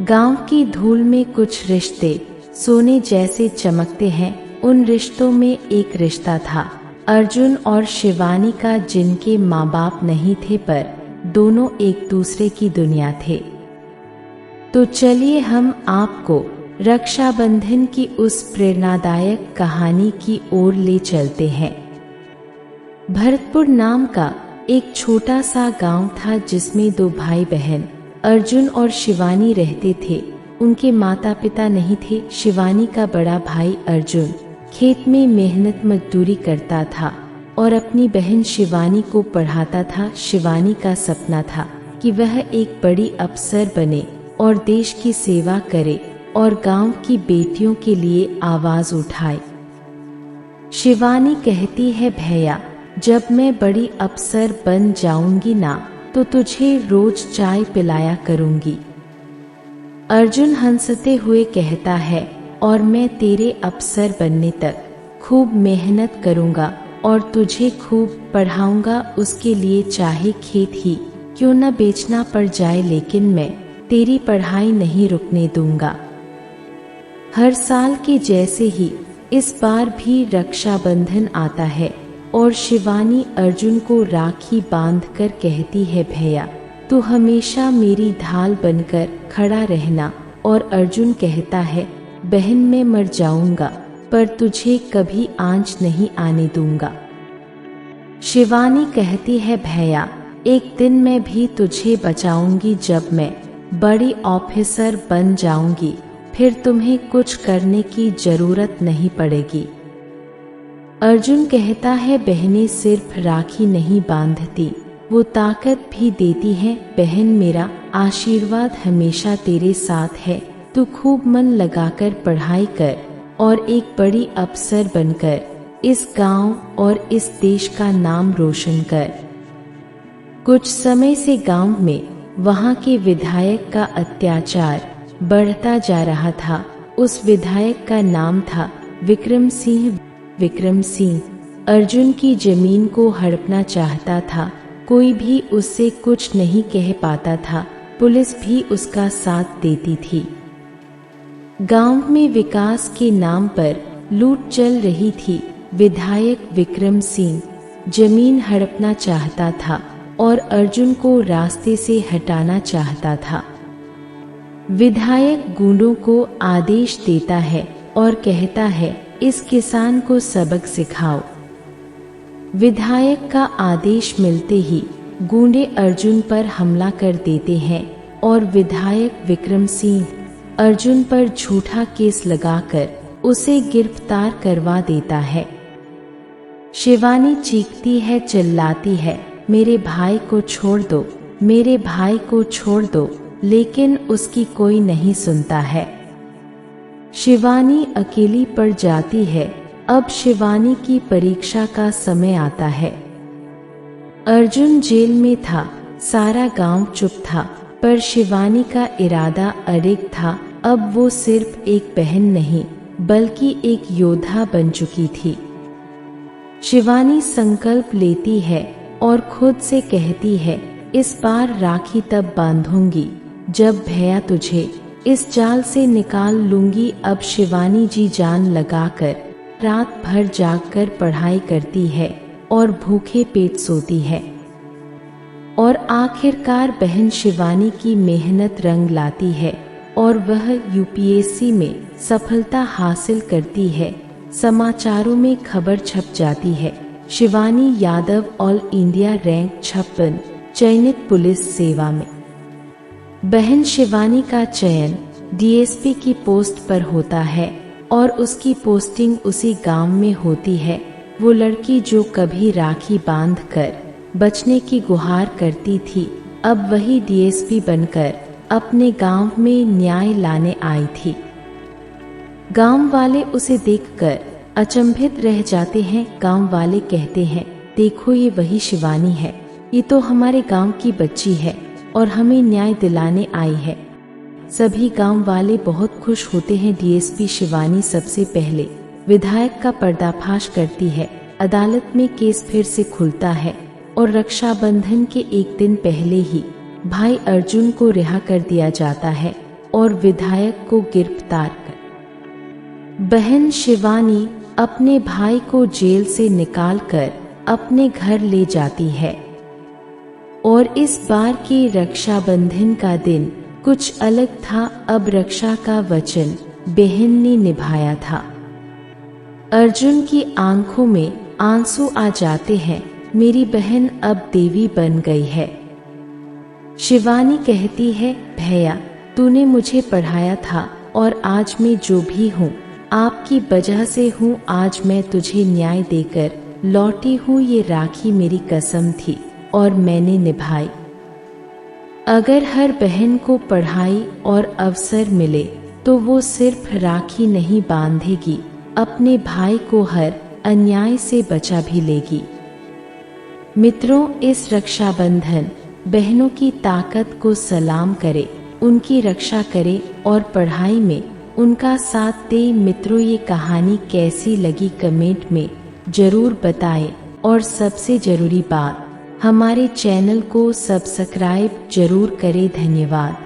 गांव की धूल में कुछ रिश्ते सोने जैसे चमकते हैं। उन रिश्तों में एक रिश्ता था अर्जुन और शिवानी का, जिनके माँ बाप नहीं थे पर दोनों एक दूसरे की दुनिया थे। तो चलिए हम आपको रक्षाबंधन की उस प्रेरणादायक कहानी की ओर ले चलते हैं। भरतपुर नाम का एक छोटा सा गांव था जिसमें दो भाई बहन अर्जुन और शिवानी रहते थे। उनके माता पिता नहीं थे। शिवानी का बड़ा भाई अर्जुन खेत में मेहनत मजदूरी करता था और अपनी बहन शिवानी को पढ़ाता था। शिवानी का सपना था कि वह एक बड़ी अफसर बने और देश की सेवा करे और गांव की बेटियों के लिए आवाज उठाए। शिवानी कहती है, भैया जब मैं बड़ी अफसर बन जाऊंगी ना तो तुझे रोज चाय पिलाया करूंगी। अर्जुन हंसते हुए कहता है, और मैं तेरे अफसर बनने तक खूब मेहनत करूंगा और तुझे खूब पढ़ाऊंगा। उसके लिए चाहे खेत ही क्यों न बेचना पड़ जाए, लेकिन मैं तेरी पढ़ाई नहीं रुकने दूंगा। हर साल के जैसे ही इस बार भी रक्षाबंधन आता है और शिवानी अर्जुन को राखी बांधकर कहती है, भैया तू हमेशा मेरी ढाल बनकर खड़ा रहना। और अर्जुन कहता है, बहन मैं मर जाऊंगा पर तुझे कभी आंच नहीं आने दूंगा। शिवानी कहती है, भैया एक दिन मैं भी तुझे बचाऊंगी। जब मैं बड़ी ऑफिसर बन जाऊंगी फिर तुम्हें कुछ करने की जरूरत नहीं पड़ेगी। अर्जुन कहता है, बहनें सिर्फ राखी नहीं बांधती, वो ताकत भी देती है। बहन मेरा आशीर्वाद हमेशा तेरे साथ है। तू खूब मन लगाकर पढ़ाई कर और एक बड़ी अफसर बनकर इस गांव और इस देश का नाम रोशन कर। कुछ समय से गांव में वहां के विधायक का अत्याचार बढ़ता जा रहा था। उस विधायक का नाम था विक्रम सिंह। विक्रम सिंह अर्जुन की जमीन को हड़पना चाहता था। कोई भी उससे कुछ नहीं कह पाता था। पुलिस भी उसका साथ देती थी। गांव में विकास के नाम पर लूट चल रही थी। विधायक विक्रम सिंह जमीन हड़पना चाहता था और अर्जुन को रास्ते से हटाना चाहता था। विधायक गुंडों को आदेश देता है और कहता है, इस किसान को सबक सिखाओ। विधायक का आदेश मिलते ही गुंडे अर्जुन पर हमला कर देते हैं और विधायक विक्रम सिंह अर्जुन पर झूठा केस लगाकर उसे गिरफ्तार करवा देता है। शिवानी चीखती है, चिल्लाती है, मेरे भाई को छोड़ दो, मेरे भाई को छोड़ दो, लेकिन उसकी कोई नहीं सुनता है। शिवानी अकेली पड़ जाती है। अब शिवानी की परीक्षा का समय आता है। अर्जुन जेल में था। सारा गांव चुप था, पर शिवानी का इरादा अड़िग था। अब वो सिर्फ एक बहन नहीं बल्कि एक योद्धा बन चुकी थी। शिवानी संकल्प लेती है और खुद से कहती है, इस बार राखी तब बांधूंगी जब भैया तुझे इस जाल से निकाल लूंगी। अब शिवानी जी जान लगाकर रात भर जागकर पढ़ाई करती है और भूखे पेट सोती है। और आखिरकार बहन शिवानी की मेहनत रंग लाती है और वह यूपीएससी में सफलता हासिल करती है। समाचारों में खबर छप जाती है, Shivani Yadav all India rank 56 चयनित पुलिस सेवा में। बहन शिवानी का चयन डीएसपी की पोस्ट पर होता है और उसकी पोस्टिंग उसी गांव में होती है। वो लड़की जो कभी राखी बांधकर बचने की गुहार करती थी, अब वही डीएसपी बनकर अपने गांव में न्याय लाने आई थी। गांव वाले उसे देखकर अचंभित रह जाते हैं। गांव वाले कहते हैं, देखो ये वही शिवानी है, ये तो हमारे गांव की बच्ची है और हमें न्याय दिलाने आई है। सभी गांव वाले बहुत खुश होते हैं। डीएसपी शिवानी सबसे पहले विधायक का पर्दाफाश करती है। अदालत में केस फिर से खुलता है और रक्षाबंधन के एक दिन पहले ही भाई अर्जुन को रिहा कर दिया जाता है। और विधायक को गिरफ्तार कर बहन शिवानी अपने भाई को जेल से निकालकर अपने घर ले जाती है। और इस बार के रक्षाबंधन का दिन कुछ अलग था। अब रक्षा का वचन बहन ने निभाया था। अर्जुन की आंखों में आंसू आ जाते हैं। मेरी बहन अब देवी बन गई है। शिवानी कहती है, भैया तूने मुझे पढ़ाया था और आज मैं जो भी हूँ आपकी वजह से हूँ। आज मैं तुझे न्याय देकर लौटी हूँ। ये राखी मेरी कसम थी और मैंने निभाई। अगर हर बहन को पढ़ाई और अवसर मिले तो वो सिर्फ राखी नहीं बांधेगी, अपने भाई को हर अन्याय से बचा भी लेगी। मित्रों, इस रक्षाबंधन बहनों की ताकत को सलाम करे, उनकी रक्षा करे और पढ़ाई में उनका साथ दे। मित्रों, ये कहानी कैसी लगी कमेंट में जरूर बताएं और सबसे जरूरी बात, हमारे चैनल को सब्सक्राइब जरूर करें। धन्यवाद।